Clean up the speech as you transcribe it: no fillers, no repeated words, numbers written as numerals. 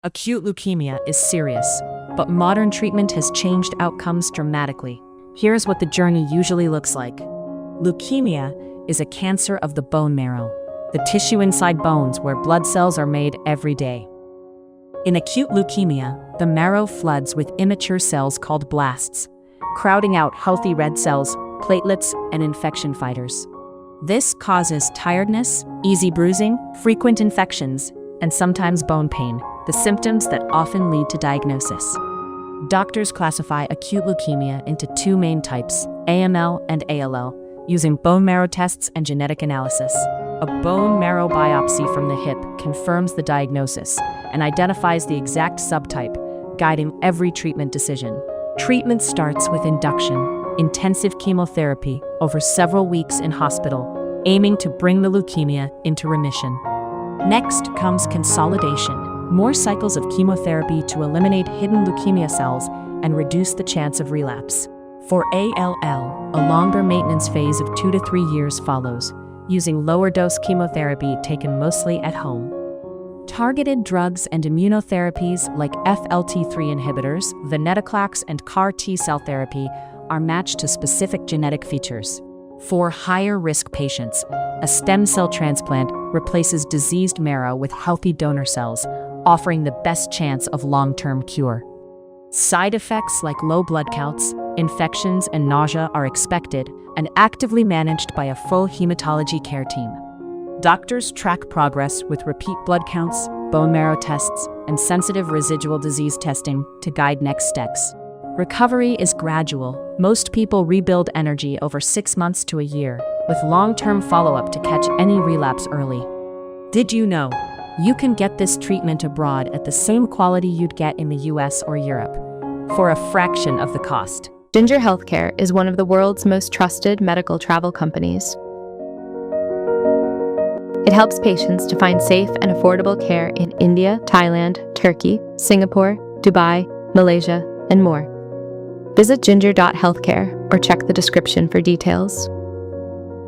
Acute leukemia is serious, but modern treatment has changed outcomes dramatically. Here's what the journey usually looks like. Leukemia is a cancer of the bone marrow, the tissue inside bones where blood cells are made every day. In acute leukemia, the marrow floods with immature cells called blasts, crowding out healthy red cells, platelets, and infection fighters. This causes tiredness, easy bruising, frequent infections, and sometimes bone pain, the symptoms that often lead to diagnosis. Doctors classify acute leukemia into two main types, AML and ALL, using bone marrow tests and genetic analysis. A bone marrow biopsy from the hip confirms the diagnosis and identifies the exact subtype, guiding every treatment decision. Treatment starts with induction, intensive chemotherapy over several weeks in hospital, aiming to bring the leukemia into remission. Next comes consolidation, more cycles of chemotherapy to eliminate hidden leukemia cells and reduce the chance of relapse. For ALL, a longer maintenance phase of 2 to 3 years follows, using lower dose chemotherapy taken mostly at home. Targeted drugs and immunotherapies like FLT3 inhibitors, venetoclax, and CAR T-cell therapy are matched to specific genetic features. For higher-risk patients, a stem cell transplant replaces diseased marrow with healthy donor cells, offering the best chance of long-term cure. Side effects like low blood counts, infections, and nausea are expected and actively managed by a full hematology care team. Doctors track progress with repeat blood counts, bone marrow tests, and sensitive residual disease testing to guide next steps. Recovery is gradual. Most people rebuild energy over 6 months to a year, with long-term follow-up to catch any relapse early. Did you know? You can get this treatment abroad at the same quality you'd get in the US or Europe, for a fraction of the cost. Ginger Healthcare is one of the world's most trusted medical travel companies. It helps patients to find safe and affordable care in India, Thailand, Turkey, Singapore, Dubai, Malaysia, and more. Visit ginger.healthcare or check the description for details.